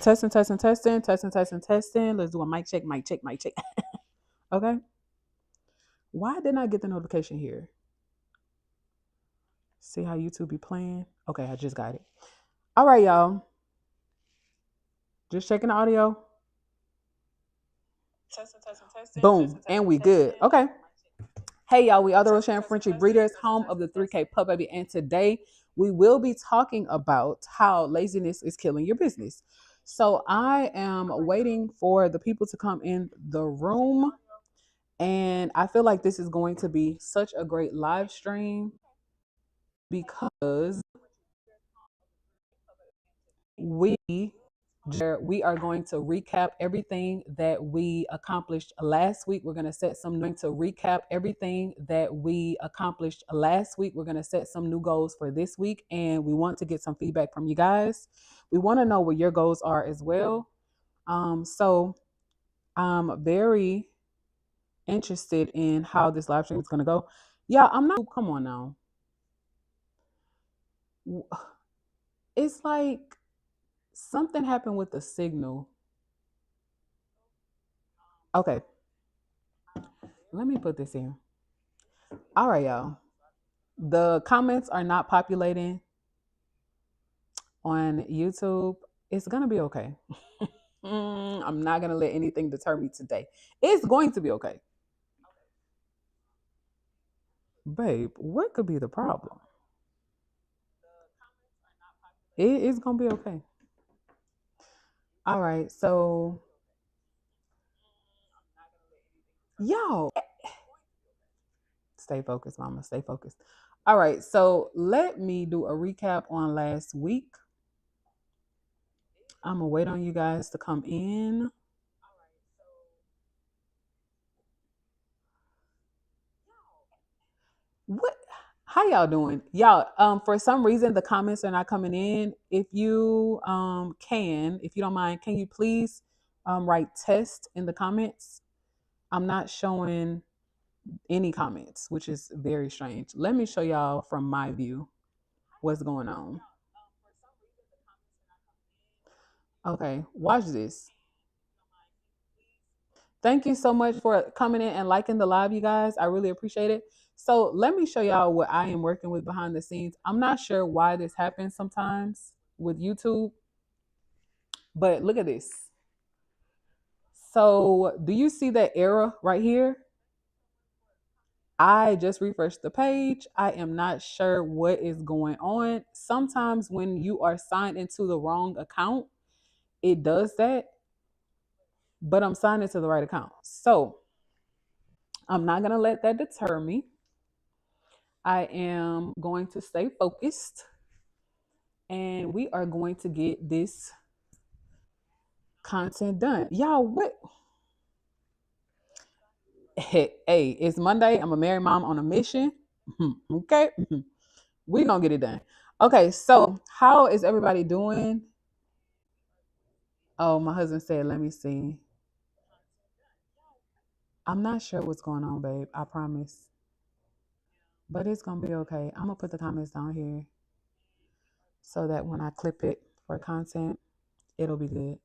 Testing, testing, testing, testing, testing, testing. Let's do a mic check, mic check, mic check. Okay. Why didn't I get the notification here? See how YouTube be playing? Okay, I just got it. All right, y'all. Just checking the audio. Testing, testing, testing. Boom. And we good. Okay. Hey, y'all. We are the Rosharon Frenchie breeders, home of the 3K pup baby. And today we will be talking about how laziness is killing your business. So I am waiting for the people to come in the room. And I feel like this is going to be such a great live stream because we are going to recap everything that we accomplished last week. We're going to set some new goals for this week, and we want to get some feedback from you guys. We want to know what your goals are as well. So I'm very interested in how this live stream is going to go. Yeah, come on now. It's like something happened with the signal. Okay. Let me put this in. All right, y'all. The comments are not populating on YouTube. It's going to be okay. I'm not going to let anything deter me today. It's going to be okay. Babe, what could be the problem? It's going to be okay. All right, so y'all, stay focused, mama. Stay focused. All right, so let me do a recap on last week. I'm going to wait on you guys to come in. What? How y'all doing? Y'all, for some reason, the comments are not coming in. If you if you don't mind, can you please write test in the comments? I'm not showing any comments, which is very strange. Let me show y'all from my view what's going on. Okay, watch this. Thank you so much for coming in and liking the live, you guys. I really appreciate it. So let me show y'all what I am working with behind the scenes. I'm not sure why this happens sometimes with YouTube, but look at this. So do you see that error right here? I just refreshed the page. I am not sure what is going on. Sometimes when you are signed into the wrong account, it does that, but I'm signed into the right account. So I'm not going to let that deter me. I am going to stay focused and we are going to get this content done. Y'all, what? Hey, it's Monday. I'm a married mom on a mission. Okay. We're going to get it done. Okay. So, how is everybody doing? Oh, my husband said, let me see. I'm not sure what's going on, babe. I promise. But it's going to be okay. I'm going to put the comments down here so that when I clip it for content, it'll be good.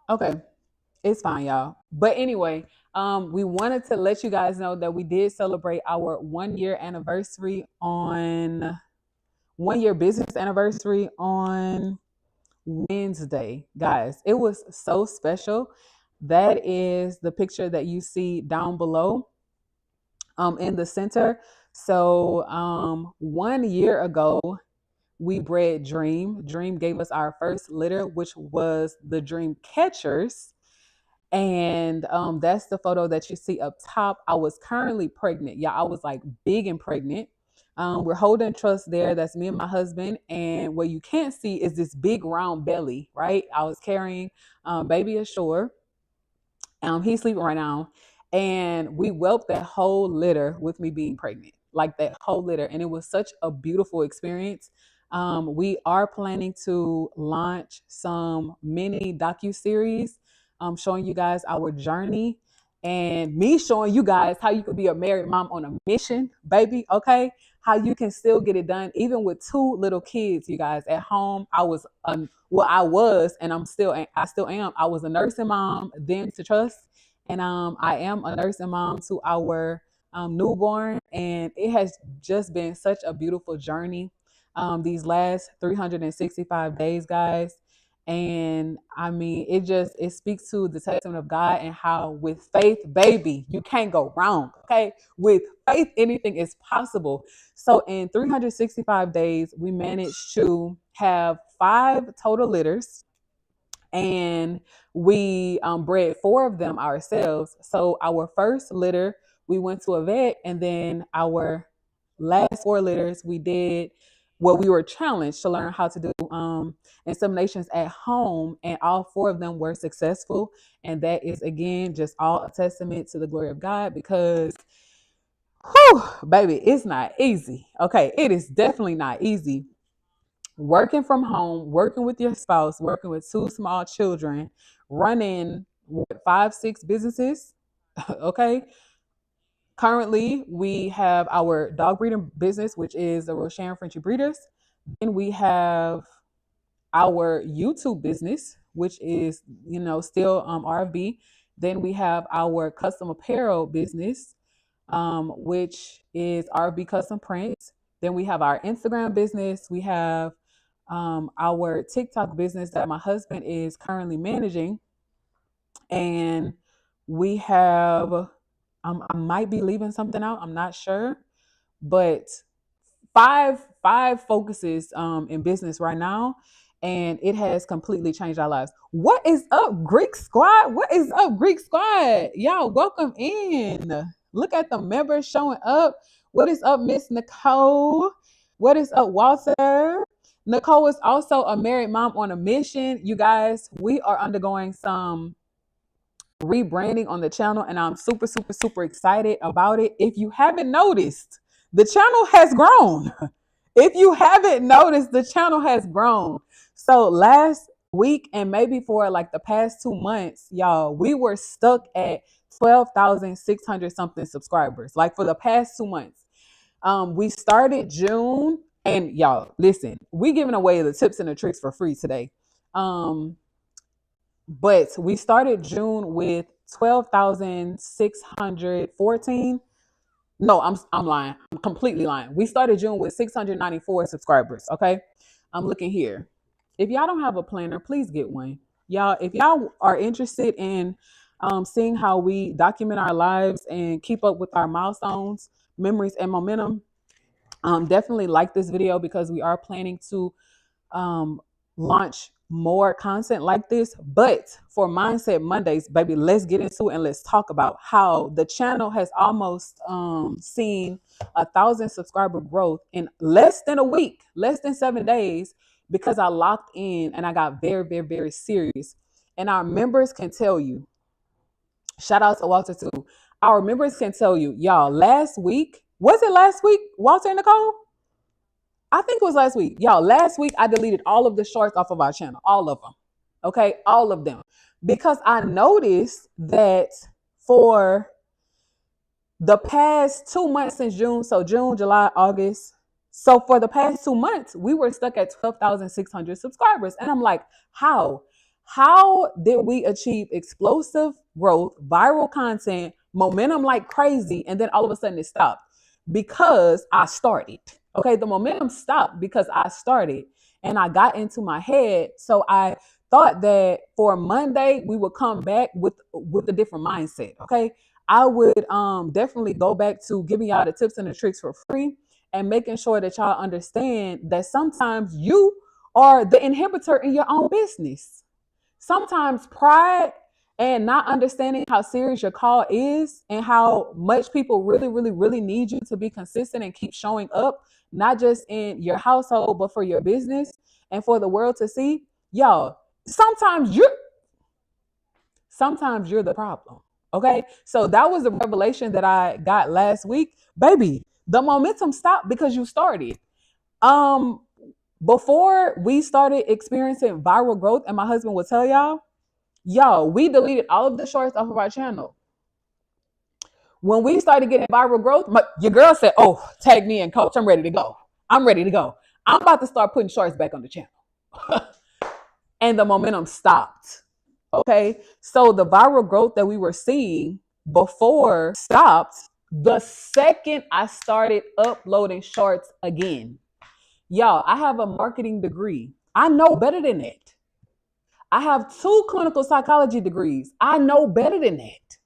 Okay. It's fine, y'all. But anyway, we wanted to let you guys know that we did celebrate our 1 year anniversary on 1 year business anniversary on Wednesday. Guys, it was so special. That is the picture that you see down below in the center. So 1 year ago, we bred Dream. Dream gave us our first litter, which was the Dream Catchers. And that's the photo that you see up top. I was currently pregnant. Yeah, I was like big and pregnant. We're holding trust there. That's me and my husband. And what you can't see is this big round belly, right? I was carrying baby ashore. He's sleeping right now. And we whelped that whole litter with me being pregnant, like that whole litter. And it was such a beautiful experience. We are planning to launch some mini docu-series showing you guys our journey and me showing you guys how you could be a married mom on a mission, baby. Okay. how you can still get it done, even with two little kids, you guys, at home. I was, and I still am. I was a nursing mom then to Trust, and I am a nursing mom to our newborn, and it has just been such a beautiful journey these last 365 days, guys. And I mean, it speaks to the testament of God and how with faith, baby, you can't go wrong. Okay. With faith, anything is possible. So in 365 days, we managed to have 5 total litters, and we bred 4 of them ourselves. So our first litter, we went to a vet, and then our last 4 litters, we were challenged to learn how to do inseminations at home, and all 4 of them were successful. And that is, again, just all a testament to the glory of God, because whew, baby, it's not easy. Okay, it is definitely not easy working from home, working with your spouse, working with 2 small children, running 5, 6 businesses. Okay. Currently, we have our dog breeding business, which is the Rosharon Frenchie breeders. Then we have our YouTube business, which is, still RFB. Then we have our custom apparel business, which is RFB Custom Prints. Then we have our Instagram business. We have our TikTok business that my husband is currently managing. And we have, I might be leaving something out, I'm not sure, but five focuses in business right now, and it has completely changed our lives. What is up, Greek Squad? What is up, Greek Squad? Y'all, welcome in. Look at the members showing up. What is up, Miss Nicole? What is up, Walter? Nicole is also a married mom on a mission. You guys, we are undergoing some rebranding on the channel, and I'm super, super, super excited about it. If you haven't noticed, the channel has grown. If you haven't noticed, the channel has grown. So last week, and maybe for like the past 2 months, y'all, we were stuck at 12,600 something subscribers. Like for the past 2 months. We started June, and y'all, listen, we giving away the tips and the tricks for free today. But we started June with 12,614. No, I'm lying. I'm completely lying. We started June with 694 subscribers. Okay. I'm looking here. If y'all don't have a planner, please get one. Y'all, if y'all are interested in seeing how we document our lives and keep up with our milestones, memories, and momentum, definitely like this video, because we are planning to launch more content like this. But for Mindset Mondays, baby, let's get into it and let's talk about how the channel has almost seen 1,000 subscriber growth in less than a week, less than 7 days, because I locked in and I got very, very, very serious. And our members can tell you, shout out to Walter too. Our members can tell you, y'all, was it last week, Walter and Nicole? I think it was last week. Y'all, last week I deleted all of the shorts off of our channel. All of them. Okay? All of them. Because I noticed that for the past 2 months since June, so June, July, August. So for the past 2 months, we were stuck at 12,600 subscribers. And I'm like, how? How did we achieve explosive growth, viral content, momentum like crazy, and then all of a sudden it stopped? Because I started. Okay, the momentum stopped because I started and I got into my head. So I thought that for Monday we would come back with a different mindset. Okay, I would definitely go back to giving y'all the tips and the tricks for free, and making sure that y'all understand that sometimes you are the inhibitor in your own business. Sometimes pride and not understanding how serious your call is and how much people really, really, really need you to be consistent and keep showing up, not just in your household, but for your business and for the world to see. Y'all, sometimes you're the problem. Okay. So that was the revelation that I got last week. Baby, the momentum stopped because you started. Before we started experiencing viral growth, and my husband will tell y'all, we deleted all of the shorts off of our channel. When we started getting viral growth, your girl said, "Oh, tag me in, coach. I'm ready to go. I'm ready to go. I'm about to start putting shorts back on the channel." And the momentum stopped. Okay. So the viral growth that we were seeing before stopped the second I started uploading shorts again. Y'all, I have a marketing degree. I know better than that. I have 2 clinical psychology degrees. I know better than that.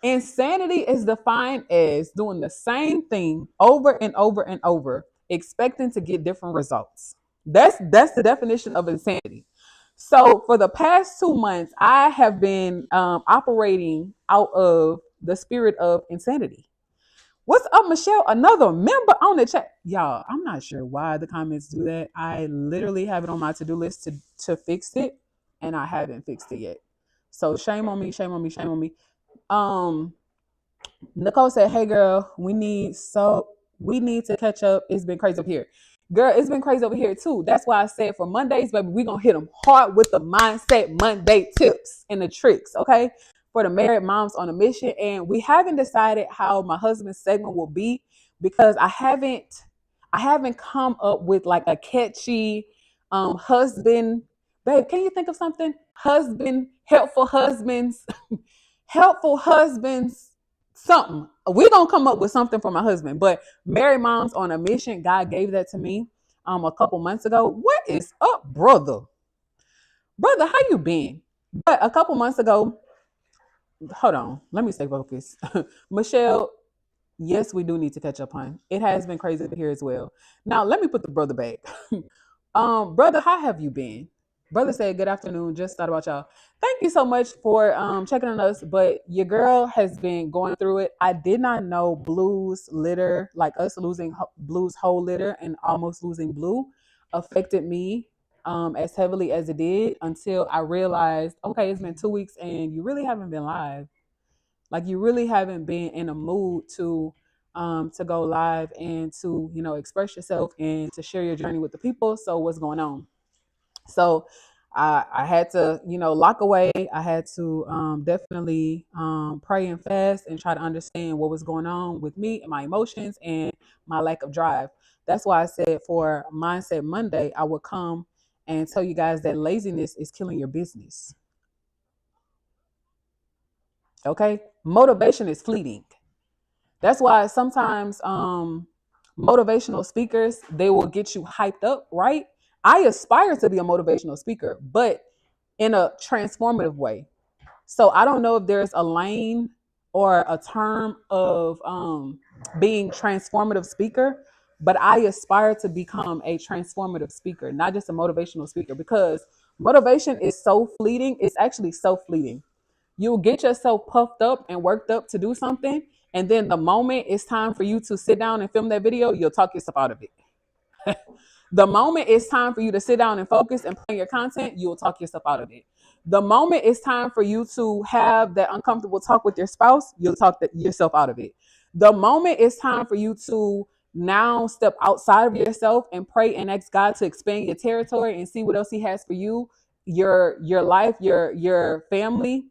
Insanity is defined as doing the same thing over and over and over, expecting to get different results. That's the definition of insanity. So for the past 2 months, I have been operating out of the spirit of insanity. What's up, Michelle? Another member on the chat. Y'all, I'm not sure why the comments do that. I literally have it on my to-do list to fix it, and I haven't fixed it yet. So shame on me, shame on me, shame on me. Um, Nicole said, "Hey girl, we need to catch up. It's been crazy up here. Girl, it's been crazy over here too. That's why I said for Mondays, baby, we're gonna hit them hard with the mindset Monday tips and the tricks, okay? For the married moms on a mission. And we haven't decided how my husband's segment will be because I haven't come up with like a catchy husband. Babe, can you think of something? Helpful husbands, something. We're gonna come up with something for my husband. But married moms on a mission, God gave that to me a couple months ago. What is up, brother? Brother, how you been? But a couple months ago, hold on, let me stay focused. Michelle, yes, we do need to catch up, hon. It has been crazy here as well. Now let me put the brother back. Brother, how have you been? Brother said, "Good afternoon. Just thought about y'all. Thank you so much for checking on us. But your girl has been going through it. I did not know Blue's litter, like us losing Blue's whole litter and almost losing Blue, affected me as heavily as it did until I realized, okay, it's been 2 weeks and you really haven't been live. Like you really haven't been in a mood to go live and to express yourself and to share your journey with the people. So what's going on?" So I had to, lock away. I had to definitely pray and fast and try to understand what was going on with me and my emotions and my lack of drive. That's why I said for Mindset Monday, I would come and tell you guys that laziness is killing your business. Okay. Motivation is fleeting. That's why sometimes motivational speakers, they will get you hyped up, right? I aspire to be a motivational speaker, but in a transformative way. So I don't know if there's a lane or a term of being transformative speaker, but I aspire to become a transformative speaker, not just a motivational speaker, because motivation is so fleeting. It's actually so fleeting. You'll get yourself puffed up and worked up to do something. And then the moment it's time for you to sit down and film that video, you'll talk yourself out of it. The moment it's time for you to sit down and focus and plan your content, you'll talk yourself out of it. The moment it's time for you to have that uncomfortable talk with your spouse, you'll talk yourself out of it. The moment it's time for you to now step outside of yourself and pray and ask God to expand your territory and see what else He has for you, your life, your family,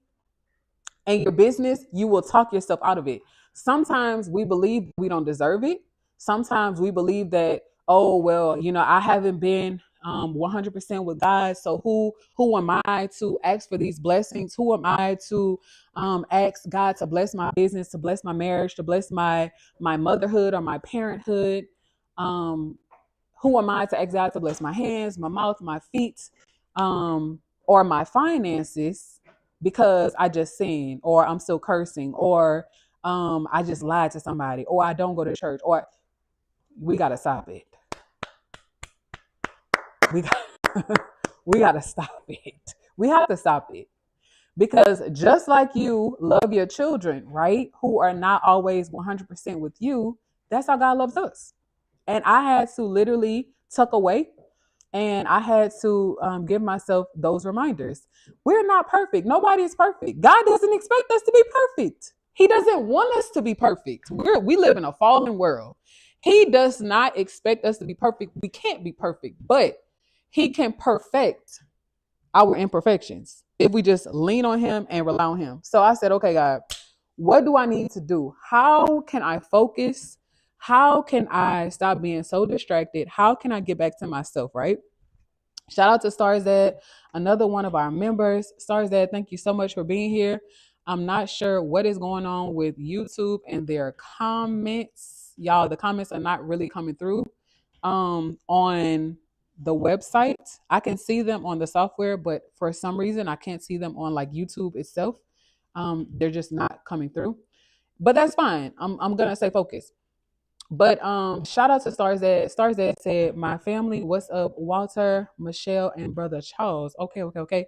and your business, you will talk yourself out of it. Sometimes we believe we don't deserve it. Sometimes we believe that, oh, well, I haven't been 100% with God. So who am I to ask for these blessings? Who am I to ask God to bless my business, to bless my marriage, to bless my motherhood or my parenthood? Who am I to ask God to bless my hands, my mouth, my feet, or my finances because I just sinned, or I'm still cursing, or I just lied to somebody, or I don't go to church, or we got to stop it. We got, we got to stop it. We have to stop it. Because just like you love your children, right, who are not always 100% with you, that's how God loves us. And I had to literally tuck away, and I had to give myself those reminders. We're not perfect. Nobody is perfect. God doesn't expect us to be perfect. He doesn't want us to be perfect. We live in a fallen world. He does not expect us to be perfect. We can't be perfect, but He can perfect our imperfections if we just lean on Him and rely on Him. So I said, okay, God, What do I need to do? How can I focus? How can I stop being so distracted? How can I get back to myself, right? Shout out to Starzad, another one of our members. Starzad, thank you so much for being here. I'm not sure what is going on with YouTube and their comments. Y'all, the comments are not really coming through on the website. I can see them on the software, but for some reason I can't see them on like YouTube itself. They're just not coming through. But that's fine. I'm gonna stay focused. But shout out to Starzad. Starzad said, "My family, what's up, Walter, Michelle, and brother Charles." Okay.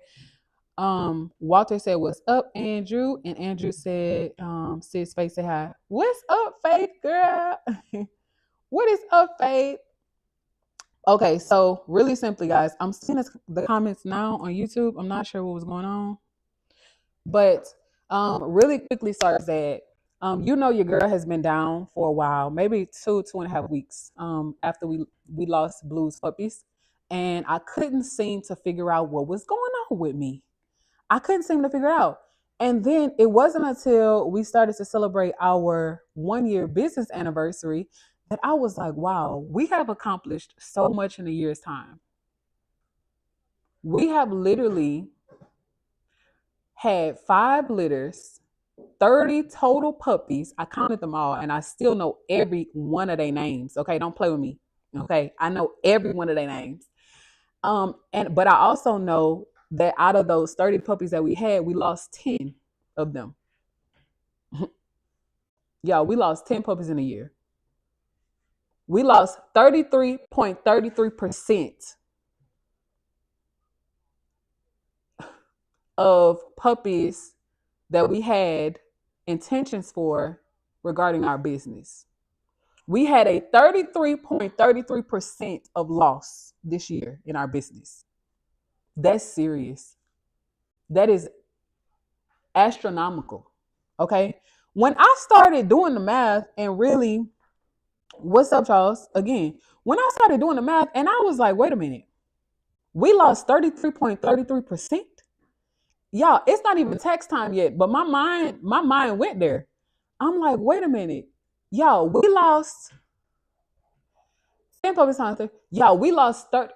Walter said, "What's up, Andrew?" And Andrew said, "Sis Faith, say hi." What's up, Faith girl? What is up, Faith? Okay, so really simply, guys, I'm seeing the comments now on YouTube. I'm not sure what was going on, but really quickly, Starzad. You know your girl has been down for a while, maybe 2.5 weeks after we lost Blue's puppies, and I couldn't seem to figure out what was going on with me. I couldn't seem to figure it out. And then it wasn't until we started to celebrate our 1 year business anniversary that I was like, wow, we have accomplished so much in a year's time. We have literally had 5 litters, 30 total puppies. I counted them all and I still know every one of their names. Okay, don't play with me. Okay, I know every one of their names. But I also know that out of those 30 puppies that we had, we lost 10 of them. Y'all, we lost 10 puppies in a year. We lost 33.33% of puppies that we had intentions for regarding our business. We had a 33.33% of loss this year in our business. That's serious. That is astronomical. Okay. When I started doing the math and really, what's up, Charles? Again, when I started doing the math and I was like, wait a minute, we lost 33.33%. Y'all, it's not even tax time yet, but my mind went there. I'm like, wait a minute. Y'all, we lost 10 puppies times 30. Y'all, we lost 30.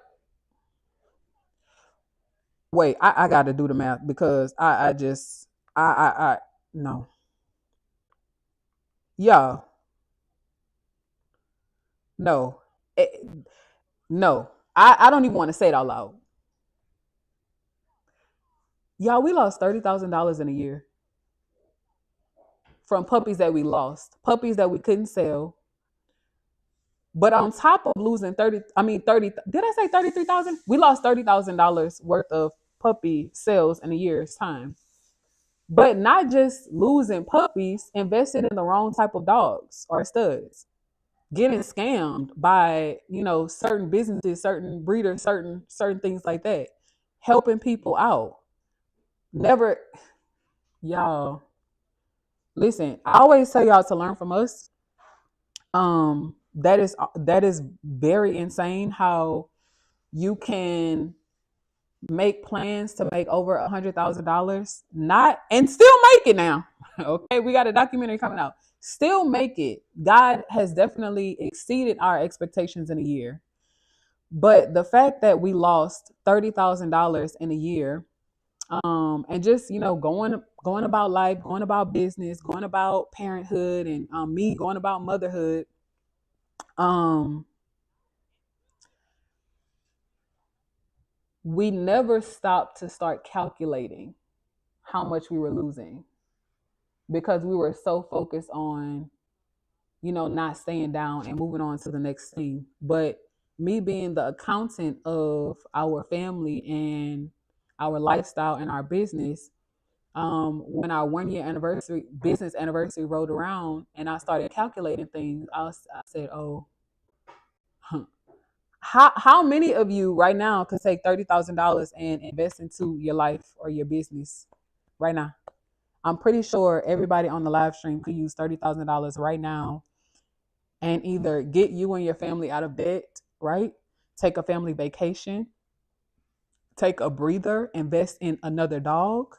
Wait, I gotta do the math because I no. Y'all, no. No. I don't even want to say it out loud. Y'all, we lost $30,000 in a year from puppies that we lost, puppies that we couldn't sell. But on top of losing 30, did I say 33,000? We lost $30,000 worth of puppy sales in a year's time. But not just losing puppies, invested in the wrong type of dogs or studs, getting scammed by, certain businesses, certain breeders, certain things like that, helping people out. Never, y'all, listen, I always tell y'all to learn from us. That is very insane how you can make plans to make over $100,000, not and still make it now. Okay, we got a documentary coming out. Still make it. God has definitely exceeded our expectations in a year. But the fact that we lost $30,000 in a year, and just going about life, going about business, going about parenthood, and me going about motherhood. We never stopped to start calculating how much we were losing because we were so focused on, not staying down and moving on to the next thing. But me being the accountant of our family and our lifestyle and our business, when our 1 year business anniversary rolled around and I started calculating things, I said, oh, how many of you right now could take $30,000 and invest into your life or your business right now? I'm pretty sure everybody on the live stream could use $30,000 right now and either get you and your family out of debt, right? Take a family vacation, take a breather, invest in another dog,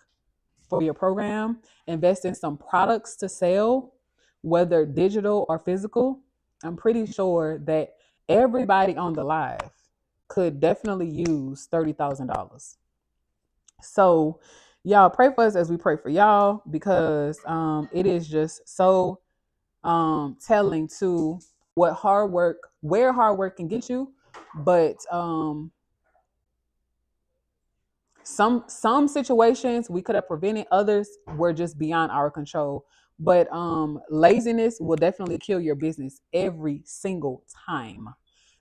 for your program, invest in some products to sell, whether digital or physical, I'm pretty sure that everybody on the live could definitely use $30,000. So y'all pray for us as we pray for y'all, because it is just so telling to where hard work can get you. But some situations we could have prevented, others were just beyond our control. But laziness will definitely kill your business every single time.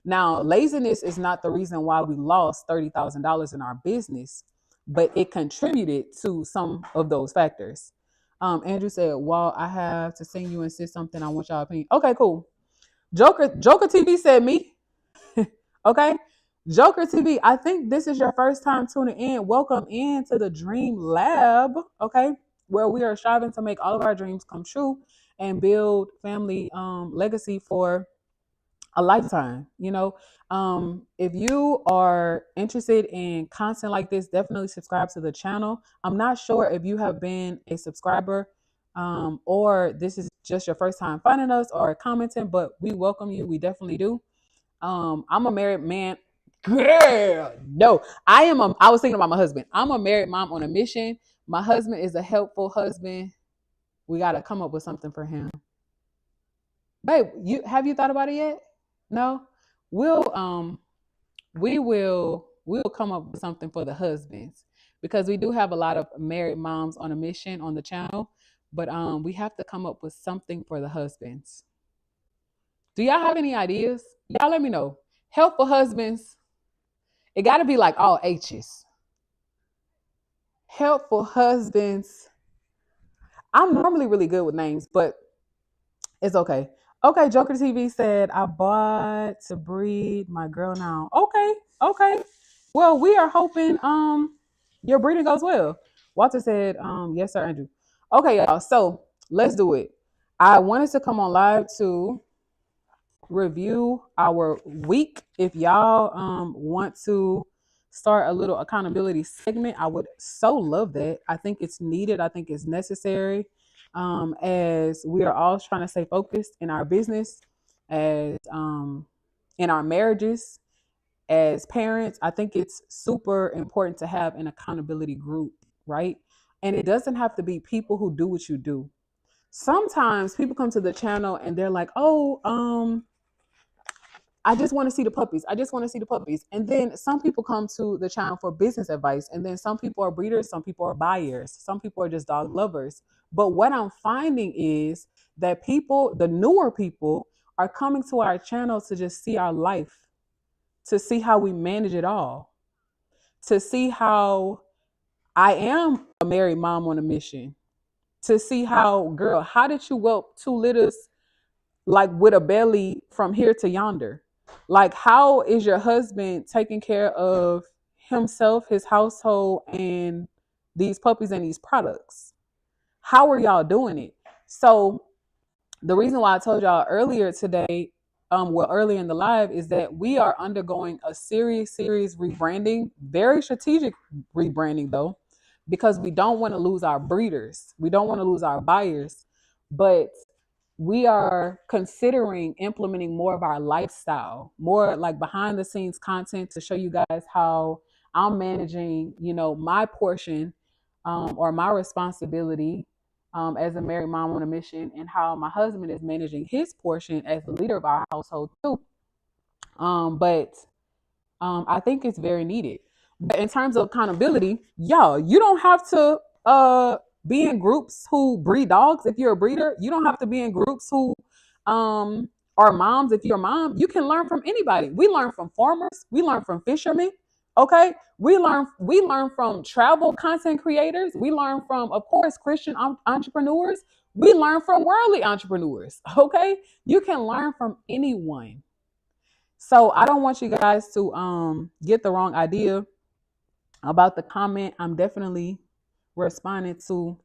Now, laziness is not the reason why we lost $30,000 in our business, but it contributed to some of those factors. Andrew said, well, I have to sing you and say something. I want y'all opinion. Okay, cool. Joker TV said me. Okay. Joker TV, I think this is your first time tuning in. Welcome into the Dream Lab, okay, where we are striving to make all of our dreams come true and build family legacy for a lifetime. If you are interested in content like this, definitely subscribe to the channel. I'm not sure if you have been a subscriber or this is just your first time finding us or commenting, but we welcome you. We definitely do. I'm a married man. Girl, no, I was thinking about my husband. I'm a married mom on a mission. My husband is a helpful husband. We got to come up with something for him. Babe, have you thought about it yet? No? We'll come up with something for the husbands, because we do have a lot of married moms on a mission on the channel, but we have to come up with something for the husbands. Do y'all have any ideas? Y'all let me know. Helpful husbands. It got to be like all H's. Helpful husbands. I'm normally really good with names, but it's okay. Okay, Joker TV said, I bought to breed my girl now. Okay. Well, we are hoping your breeding goes well. Walter said, yes, sir, Andrew. Okay, y'all. So let's do it. I wanted to come on live to review our week. If y'all want to start a little accountability segment, I would so love that. I think it's needed. I think it's necessary, as we are all trying to stay focused in our business, as in our marriages, as parents. I think it's super important to have an accountability group, right? And it doesn't have to be people who do what you do. Sometimes people come to the channel and they're like, oh, I just want to see the puppies. I just want to see the puppies. And then some people come to the channel for business advice. And then some people are breeders. Some people are buyers. Some people are just dog lovers. But what I'm finding is that people, the newer people, are coming to our channel to just see our life, to see how we manage it all, to see how I am a married mom on a mission, to see how, girl, how did you whelp 2 litters like with a belly from here to yonder? Like, how is your husband taking care of himself, his household, and these puppies and these products? How are y'all doing it? So the reason why I told y'all earlier today, earlier in the live, is that we are undergoing a serious rebranding, very strategic rebranding though, because we don't want to lose our breeders. We don't want to lose our buyers, but we are considering implementing more of our lifestyle, more like behind the scenes content to show you guys how I'm managing, my portion or my responsibility as a married mom on a mission, and how my husband is managing his portion as the leader of our household too. But I think it's very needed. But in terms of accountability, y'all, you don't have to be in groups who breed dogs. If you're a breeder, you don't have to be in groups who are moms. If you're a mom, you can learn from anybody. We learn from farmers. We learn from fishermen. Okay. We learn from travel content creators. We learn from, of course, Christian entrepreneurs. We learn from worldly entrepreneurs. Okay. You can learn from anyone. So I don't want you guys to get the wrong idea about the comment. I'm definitely responding to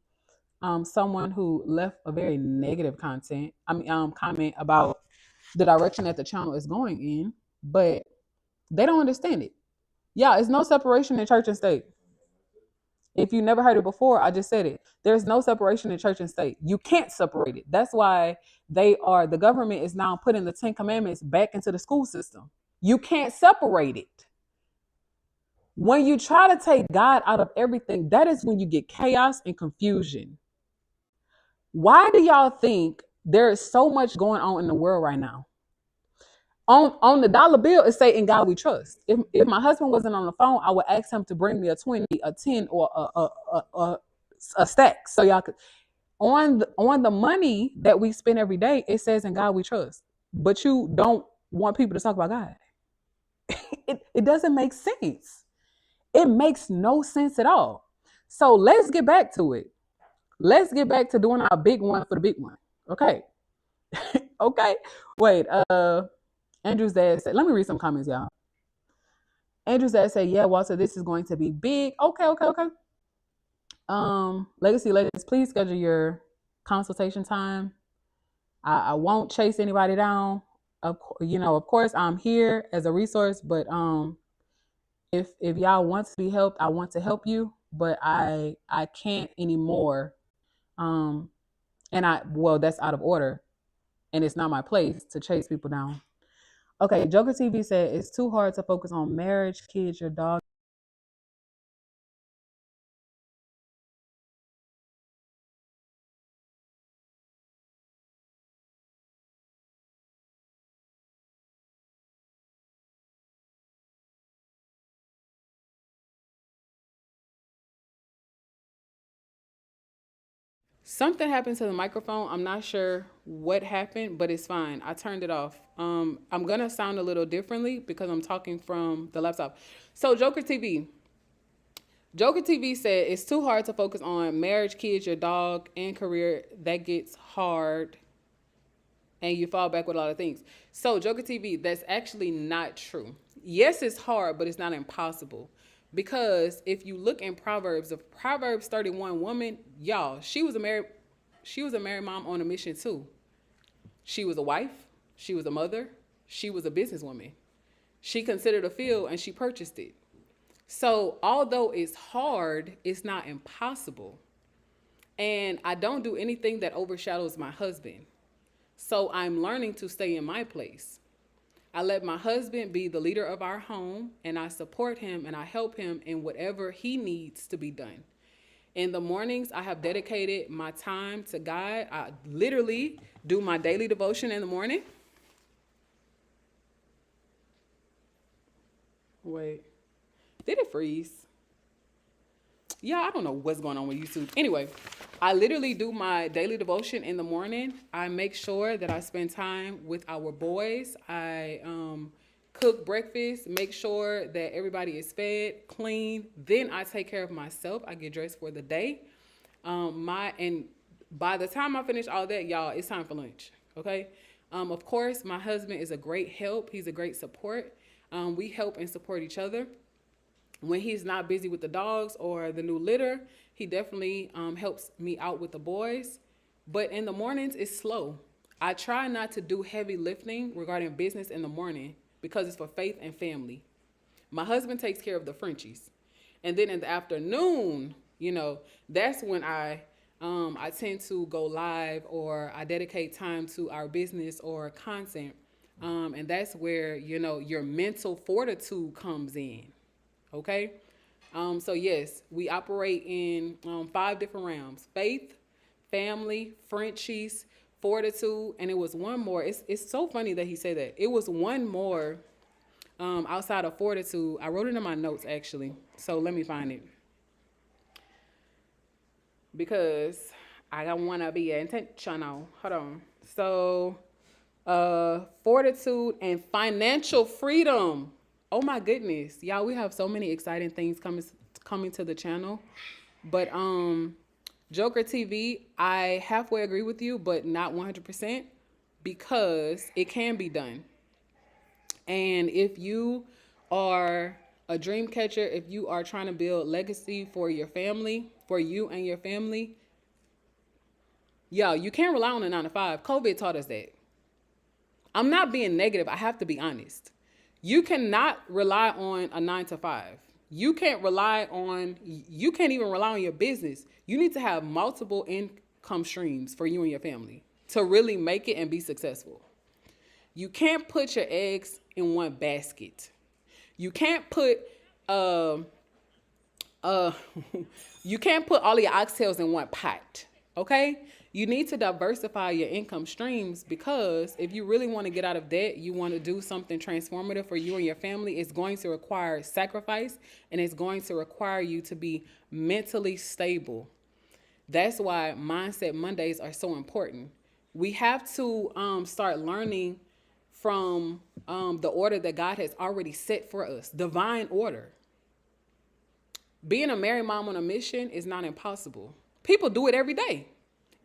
someone who left a very negative comment about the direction that the channel is going in, but they don't understand it. Yeah, it's no separation in church and state. If you never heard it before, I just said it. There's no separation in church and state. You can't separate it. That's why the government is now putting the 10 Commandments back into the school system. You can't separate it. When you try to take God out of everything, that is when you get chaos and confusion. Why do y'all think there is so much going on in the world right now? On the dollar bill, it say, "In God we trust." If my husband wasn't on the phone, I would ask him to bring me a 20, a 10, or a stack, so y'all could. On the money that we spend every day, it says, "In God we trust." But you don't want people to talk about God. It doesn't make sense. It makes no sense at all. So let's get back to it. Let's get back to doing our big one for the big one. Okay. Okay. Wait. Andrew's dad said, let me read some comments, y'all. Andrew's dad said, "Yeah, Walter, this is going to be big." Okay. Legacy ladies, please schedule your consultation time. I won't chase anybody down. Of course, I'm here as a resource, but if y'all want to be helped, I want to help you, but I can't anymore. And that's out of order, and it's not my place to chase people down. Okay, Joker TV said, "It's too hard to focus on marriage, kids, your dog." Something happened to the microphone. I'm not sure what happened, but it's fine. I turned it off. I'm gonna sound a little differently because I'm talking from the laptop. So Joker TV said, "It's too hard to focus on marriage, kids, your dog, and career. That gets hard, and you fall back with a lot of things." So Joker TV, that's actually not true. Yes, it's hard, but it's not impossible. Because if you look in Proverbs 31 woman, y'all, she was a married mom on a mission too. She was a wife, she was a mother, she was a businesswoman. She considered a field and she purchased it. So although it's hard, it's not impossible. And I don't do anything that overshadows my husband. So I'm learning to stay in my place. I let my husband be the leader of our home, and I support him and I help him in whatever he needs to be done. In the mornings, I have dedicated my time to God. I literally do my daily devotion in the morning. Wait, did it freeze? Yeah, I don't know what's going on with YouTube. Anyway, I literally do my daily devotion in the morning. I make sure that I spend time with our boys. I cook breakfast, make sure that everybody is fed, clean. Then I take care of myself. I get dressed for the day. And by the time I finish all that, y'all, it's time for lunch. Okay. Of course, my husband is a great help. He's a great support. We help and support each other. When he's not busy with the dogs or the new litter, he definitely helps me out with the boys. But in the mornings, it's slow. I try not to do heavy lifting regarding business in the morning because it's for faith and family. My husband takes care of the Frenchies. And then in the afternoon, that's when I tend to go live or I dedicate time to our business or content. And that's where, your mental fortitude comes in. Okay. So yes, we operate in 5 different realms: faith, family, Frenchies, fortitude, and it was one more. It's so funny that he said that. It was one more outside of fortitude. I wrote it in my notes actually. So let me find it. Because I don't want to be intentional. Hold on. So fortitude and financial freedom. Oh my goodness, y'all, we have so many exciting things coming to the channel. But Joker TV, I halfway agree with you, but not 100%, because it can be done. And if you are a dream catcher, if you are trying to build legacy for your family, for you and your family, you can't rely on a 9-to-5. COVID taught us that. I'm not being negative. I have to be honest. You cannot rely on a 9-to-5. You can't even rely on your business. You need to have multiple income streams for you and your family to really make it and be successful. You can't put your eggs in one basket. You can't put uh uh you can't put all of your oxtails in one pot. Okay? You need to diversify your income streams, because if you really want to get out of debt, you want to do something transformative for you and your family, it's going to require sacrifice, and it's going to require you to be mentally stable. That's why Mindset Mondays are so important. We have to start learning from the order that God has already set for us, divine order. Being a married mom on a mission is not impossible. People do it every day.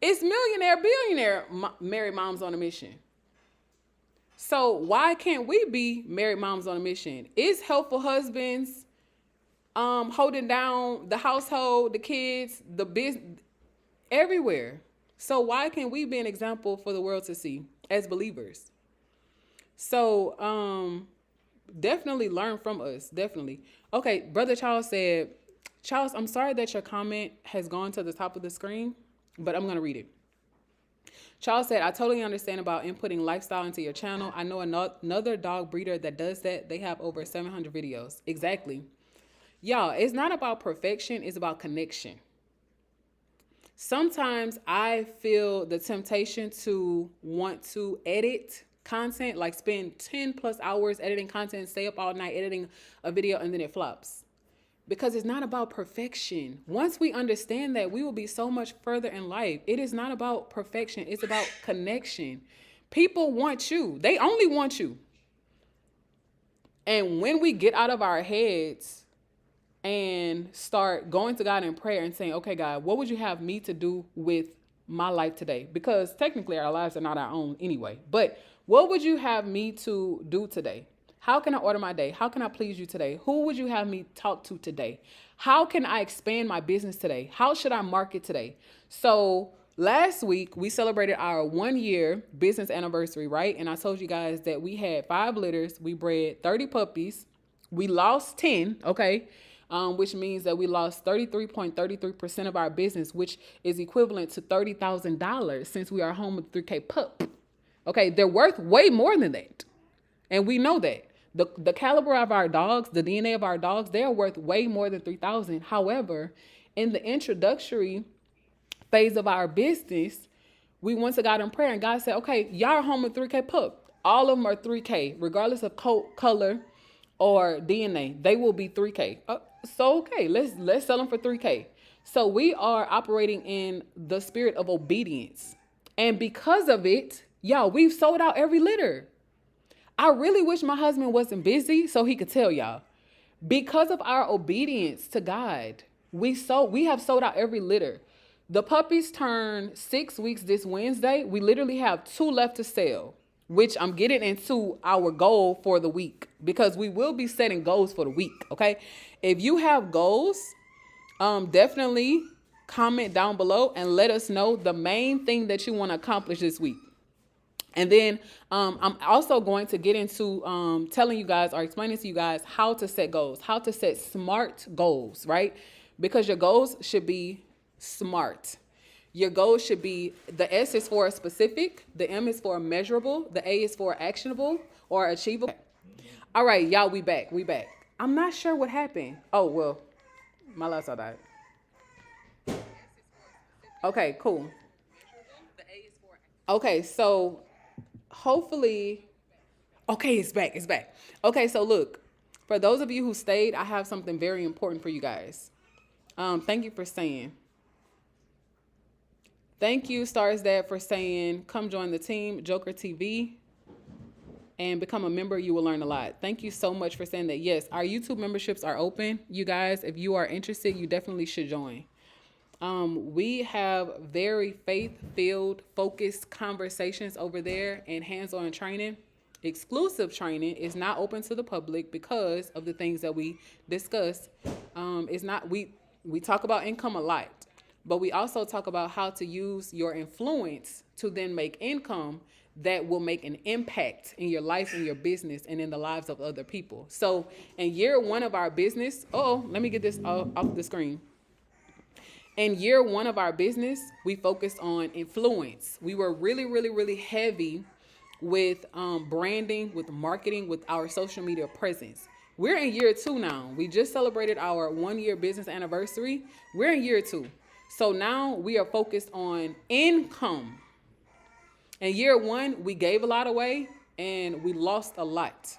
It's millionaire, billionaire married moms on a mission. So why can't we be married moms on a mission? It's helpful husbands holding down the household, the kids, the business, everywhere. So why can't we be an example for the world to see as believers? So definitely learn from us. Definitely. Okay, Brother Charles said, Charles, I'm sorry that your comment has gone to the top of the screen, but I'm going to read it. Charles said, I totally understand about inputting lifestyle into your channel. I know another dog breeder that does that. They have over 700 videos. Exactly. Y'all, it's not about perfection. It's about connection. Sometimes I feel the temptation to want to edit content, like spend 10 plus hours editing content, stay up all night editing a video, and then it flops. Because it's not about perfection. Once we understand that, we will be so much further in life. It is not about perfection. It's about connection. People want you. They only want you. And when we get out of our heads and start going to God in prayer and saying, okay, God, what would you have me to do with my life today? Because technically our lives are not our own anyway. But what would you have me to do today? How can I order my day? How can I please you today? Who would you have me talk to today? How can I expand my business today? How should I market today? So last week we celebrated our 1-year business anniversary, right? And I told you guys that we had 5 litters. We bred 30 puppies. We lost 10, okay? Which means that we lost 33.33% of our business, which is equivalent to $30,000 since we are home with 3K pup. Okay, they're worth way more than that. And we know that. The caliber of our dogs, the DNA of our dogs, they're worth way more than $3,000. However, in the introductory phase of our business, we went to God in prayer, and God said, okay, y'all are home with 3K pup. All of them are 3K, regardless of coat, color, or DNA. They will be 3K. So, okay, let's sell them for 3K. So we are operating in the spirit of obedience. And because of it, y'all, we've sold out every litter. I really wish my husband wasn't busy so he could tell y'all. Because of our obedience to God, we have sold out every litter. The puppies turn 6 weeks this Wednesday. We literally have 2 left to sell, which I'm getting into our goal for the week, because we will be setting goals for the week, okay? If you have goals, definitely comment down below and let us know the main thing that you want to accomplish this week. And then I'm also going to get into telling you guys or explaining to you guys how to set goals, how to set smart goals, right? Because your goals should be smart. Your goals should be, the S is for specific, the M is for measurable, the A is for actionable or achievable. All right, y'all, we back. I'm not sure what happened. Oh, well, my laptop died. Okay, cool. Okay, so hopefully, okay, it's back. Okay, so look, for those of you who stayed, I have something very important for you guys. Thank you for saying. Thank you, Stars Dad, for saying, come join the team, Joker TV, and become a member. You will learn a lot. Thank you so much for saying that. Yes, our YouTube memberships are open. You guys, if you are interested, you definitely should join. We have very faith-filled, focused conversations over there and hands-on training. Exclusive training is not open to the public because of the things that we discuss. We talk about income a lot, but we also talk about how to use your influence to then make income that will make an impact in your life, in your business, and in the lives of other people. So in year one of our business, let me get this off the screen. In year one of our business, we focused on influence. We were really, really, really heavy with branding, with marketing, with our social media presence. We're in year two now. We just celebrated our 1-year business anniversary. We're in year two. So now we are focused on income. In year one, we gave a lot away and we lost a lot.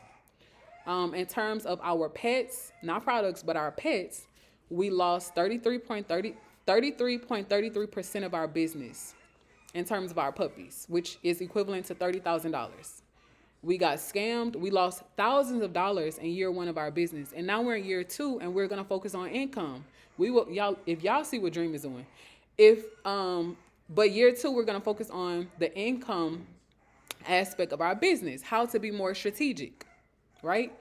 In terms of our pets, not products, but our pets, we lost 33.33% of our business in terms of our puppies, which is equivalent to $30,000. We got scammed. We lost thousands of dollars in year one of our business. And now we're in year two and we're going to focus on income. If y'all see what Dream is doing, but year two, we're going to focus on the income aspect of our business, how to be more strategic, right?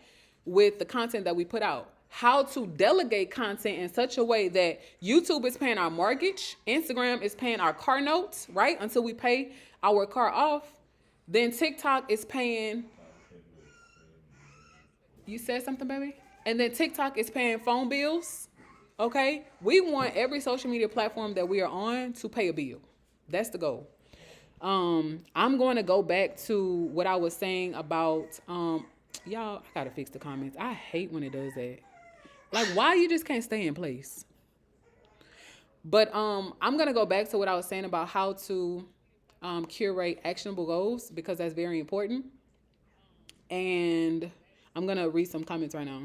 With the content that we put out, how to delegate content in such a way that YouTube is paying our mortgage, Instagram is paying our car notes, right? Until we pay our car off. Then TikTok is paying. You said something, baby? And then TikTok is paying phone bills. Okay? We want every social media platform that we are on to pay a bill. That's the goal. I'm going to go back to what I was saying about y'all, I gotta fix the comments. I hate when it does that. Like, why you just can't stay in place? But I'm gonna go back to what I was saying about how to curate actionable goals, because that's very important. And I'm gonna read some comments right now.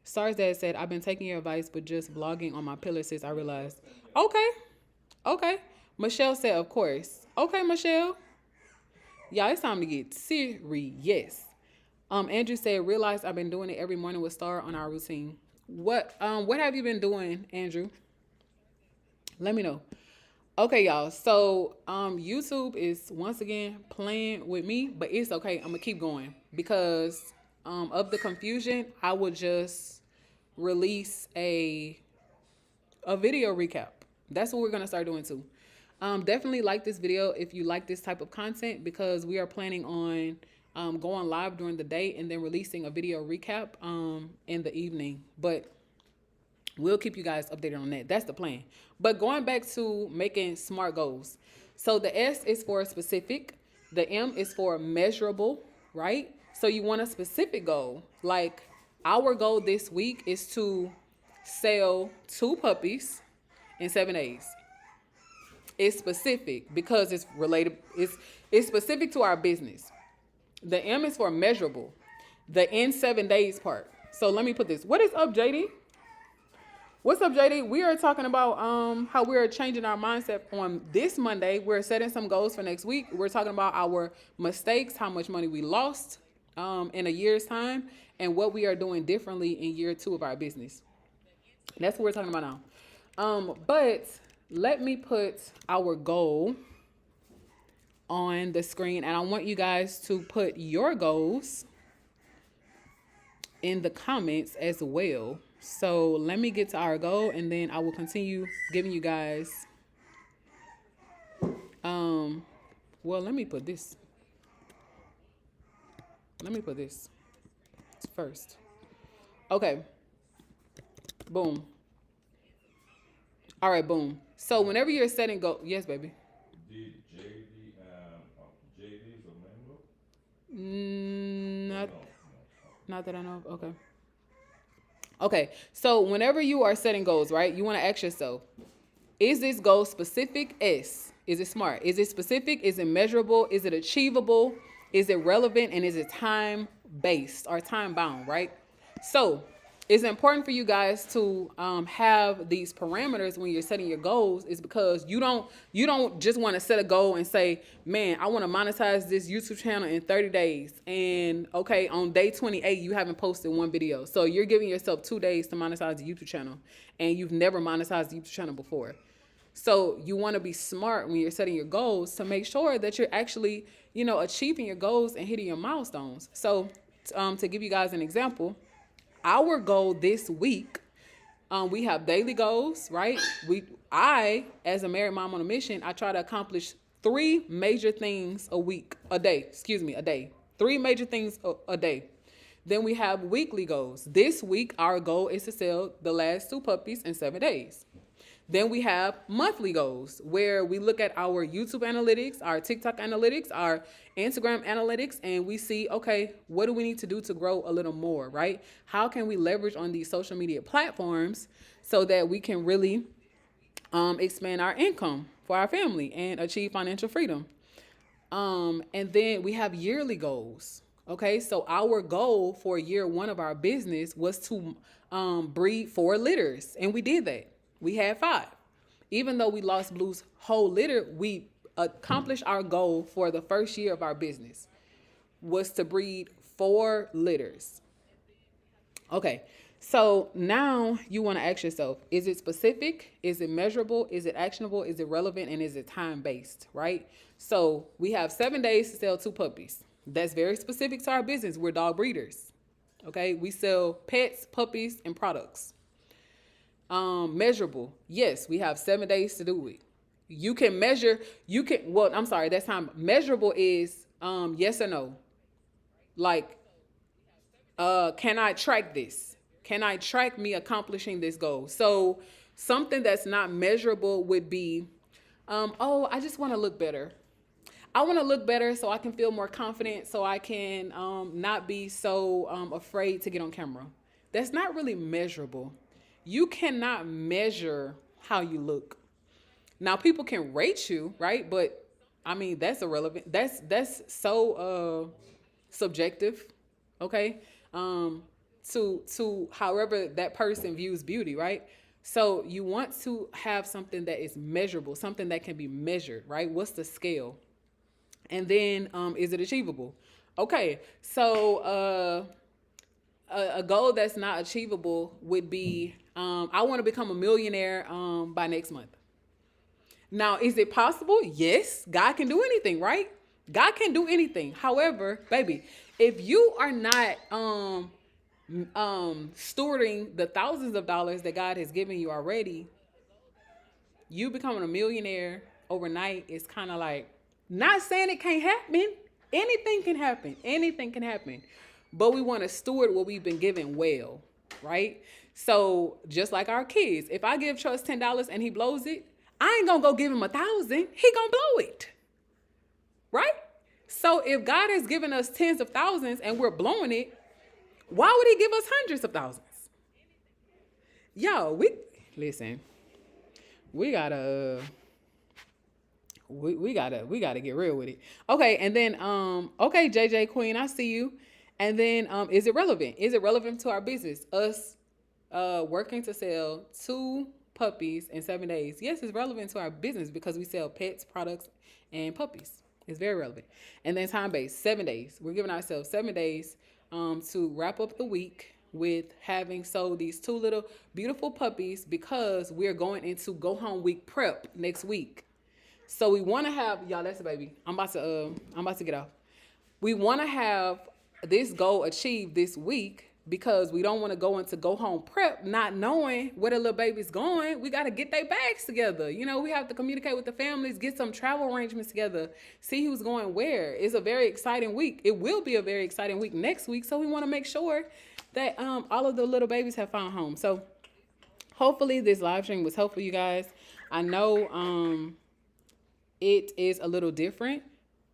Stars Dad said, I've been taking your advice, but just vlogging on my pillar since I realized. Okay. Michelle said, of course. Okay, Michelle. Y'all, it's time to get serious. Andrew said, realize I've been doing it every morning with Star on our routine. What have you been doing, Andrew? Let me know. Okay, y'all. So YouTube is once again playing with me, but it's okay. I'm gonna keep going because of the confusion. I will just release a video recap. That's what we're gonna start doing too. Definitely like this video if you like this type of content, because we are planning on going live during the day and then releasing a video recap in the evening. But we'll keep you guys updated on that. That's the plan. But going back to making SMART goals. So the S is for specific. The M is for measurable, right? So you want a specific goal. Like our goal this week is to sell 2 puppies in 7 days. It's specific because it's related. It's specific to our business. The M is for measurable. The in 7 days part. So let me put this. What is up, JD? What's up, JD? We are talking about how we're changing our mindset on this Monday. We're setting some goals for next week. We're talking about our mistakes, how much money we lost in a year's time, and what we are doing differently in year 2 of our business. That's what we're talking about now. But let me put our goal on the screen, and I want you guys to put your goals in the comments as well. So let me get to our goal, and then I will continue giving you guys, well, let me put this first. Okay. Boom. All right, boom. So whenever you're setting goals, yes, baby. Did JD's a member? Not that I know of. Okay. So whenever you are setting goals, right, you want to ask yourself, is this goal specific? S. Is it SMART? Is it specific? Is it measurable? Is it achievable? Is it relevant? And is it time-based or time-bound, right? So it's important for you guys to have these parameters when you're setting your goals, is because you don't just want to set a goal and say, man, I want to monetize this YouTube channel in 30 days. And okay, on day 28, you haven't posted one video. So you're giving yourself 2 days to monetize the YouTube channel, and you've never monetized the YouTube channel before. So you want to be smart when you're setting your goals to make sure that you're actually, achieving your goals and hitting your milestones. So to give you guys an example, our goal this week We have daily goals, right? I, as a married mom on a mission, I try to accomplish three major things a day. Excuse me, a day. Three major things a day. Then we have weekly goals. This week, our goal is to sell the last 2 puppies in 7 days. Then we have monthly goals where we look at our YouTube analytics, our TikTok analytics, our Instagram analytics, and we see, okay, what do we need to do to grow a little more, right? How can we leverage on these social media platforms so that we can really expand our income for our family and achieve financial freedom? And then we have yearly goals. Okay, so our goal for year 1 of our business was to breed 4 litters, and we did that. We had 5. Even though we lost Blue's whole litter, we accomplished our goal for the first year of our business was to breed 4 litters. Okay, so now you want to ask yourself, is it specific? Is it measurable? Is it actionable? Is it relevant? And is it time-based, right? So we have 7 days to sell 2 puppies. That's very specific to our business. We're dog breeders. Okay, we sell pets, puppies, and products. Measurable. Yes, we have 7 days to do it. You can measure, that's time. Measurable is yes or no. Like, can I track this? Can I track me accomplishing this goal? So something that's not measurable would be, I just want to look better. I want to look better so I can feel more confident, so I can not be so afraid to get on camera. That's not really measurable. You cannot measure how you look. Now, people can rate you, right? But I mean, that's irrelevant. That's so subjective, okay? To however that person views beauty, right? So you want to have something that is measurable, something that can be measured, right? What's the scale? And then, is it achievable? Okay, so a goal that's not achievable would be, I want to become a millionaire by next month. Now, is it possible? Yes, God can do anything, right? God can do anything. However, baby, if you are not stewarding the thousands of dollars that God has given you already, you becoming a millionaire overnight is kind of like, not saying it can't happen. Anything can happen. Anything can happen. But we want to steward what we've been given well, right? So just like our kids, if I give Trust $10 and he blows it, I ain't gonna go give him 1,000. He gonna blow it, right? So if God has given us tens of thousands and we're blowing it, why would he give us hundreds of thousands? Yo, we gotta get real with it. Okay, and then okay, JJ Queen, I see you. And then is it relevant? Is it relevant to our business? Us working to sell 2 puppies in 7 days. Yes, it's relevant to our business because we sell pets, products, and puppies. It's very relevant. And then time-based, 7 days. We're giving ourselves 7 days to wrap up the week with having sold these 2 little beautiful puppies because we're going into go home week prep next week. So we want to have, y'all, that's a baby. I'm about to get off. We want to have this goal achieved this week because we don't want to go into go home prep not knowing where the little baby's going. We got to get their bags together. You know, we have to communicate with the families, get some travel arrangements together, see who's going where. It's a very exciting week. It will be a very exciting week next week. So we want to make sure that all of the little babies have found home. So hopefully this live stream was helpful, you guys. I know it is a little different,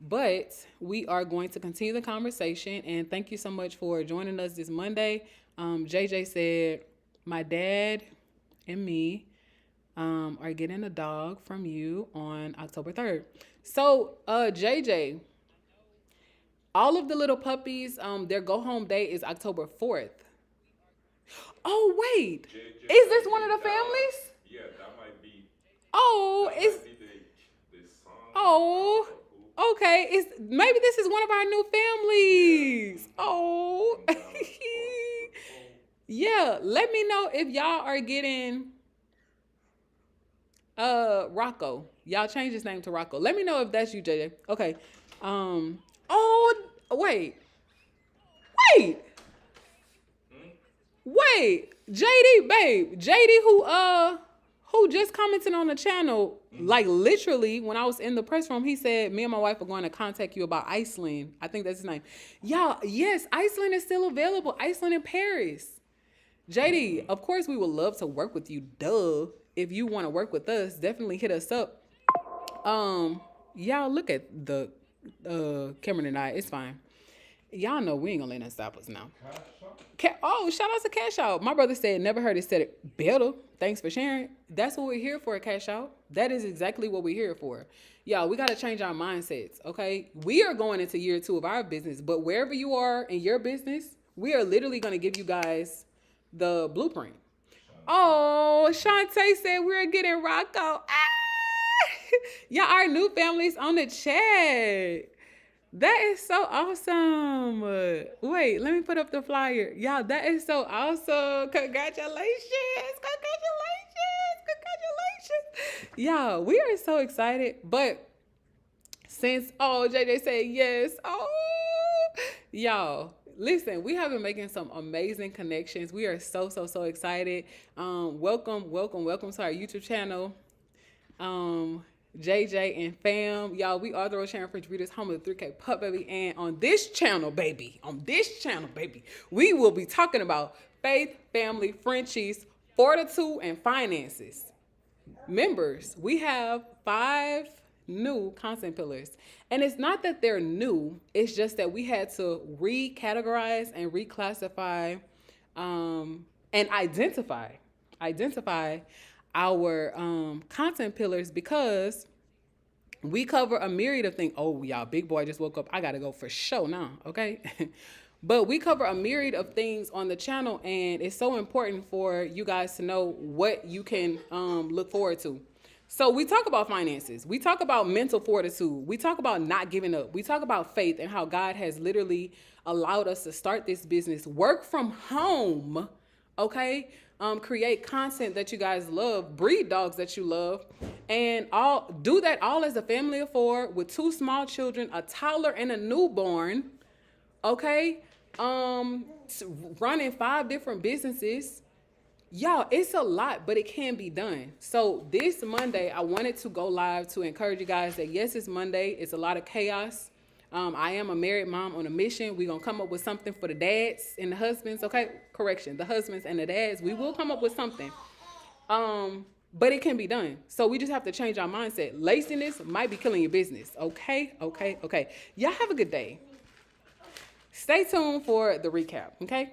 but we are going to continue the conversation. And thank you so much for joining us this Monday. JJ said, my dad and me are getting a dog from you on October 3rd. So, JJ, all of the little puppies, their go home date is October 4th. Oh, wait. Is this one of the families? Yeah, that might be. Oh, it's. The son. Oh, okay. Maybe this is one of our new families. Oh, yeah. Let me know if y'all are getting Rocco. Y'all change his name to Rocco. Let me know if that's you, JJ. Okay. Oh, wait. Wait, JD, babe, JD, who just commented on the channel, like literally when I was in the press room, he said, me and my wife are going to contact you about Iceland. I think that's his name. Y'all, yes, Iceland is still available. Iceland and Paris. JD, of course we would love to work with you. Duh. If you want to work with us, definitely hit us up. Y'all look at the Cameron and I. It's fine. Y'all know we ain't gonna let that stop us now. Oh, shout out to Cash Out. My brother said, never heard it said it better. Thanks for sharing. That's what we're here for, Cash Out. That is exactly what we're here for. Y'all, we got to change our mindsets, okay? We are going into year 2 of our business, but wherever you are in your business, we are literally going to give you guys the blueprint. Oh, Shantae said we're getting Rocco. Y'all, our new family's on the chat. That is so awesome. Wait, let me put up the flyer. Y'all, that is so awesome. Congratulations. Y'all, we are so excited. But since, JJ said yes. Y'all, listen, we have been making some amazing connections. We are so excited. Welcome to our YouTube channel. JJ and fam, y'all, we are the Rosharon Frenchie Breeders, home of the 3K pup baby, and on this channel, baby, we will be talking about faith, family, Frenchies, fortitude, and finances. Members, we have 5 new content pillars, and it's not that they're new, it's just that we had to recategorize and reclassify and identify our content pillars, because we cover a myriad of things. Oh, y'all, big boy just woke up. I gotta go for sure now, okay? But we cover a myriad of things on the channel, and it's so important for you guys to know what you can look forward to. So we talk about finances. We talk about mental fortitude. We talk about not giving up. We talk about faith and how God has literally allowed us to start this business, work from home, okay? Create content that you guys love, breed dogs that you love, and do that all as a family of 4 with 2 small children, a toddler and a newborn, okay? Running 5 different businesses. Y'all, it's a lot, but it can be done. So this Monday, I wanted to go live to encourage you guys that yes, it's Monday. It's a lot of chaos. I am a married mom on a mission. We're going to come up with something for the dads and the husbands. Okay, correction. The husbands and the dads. We will come up with something. But it can be done. So we just have to change our mindset. Laziness might be killing your business. Okay. Y'all have a good day. Stay tuned for the recap. Okay.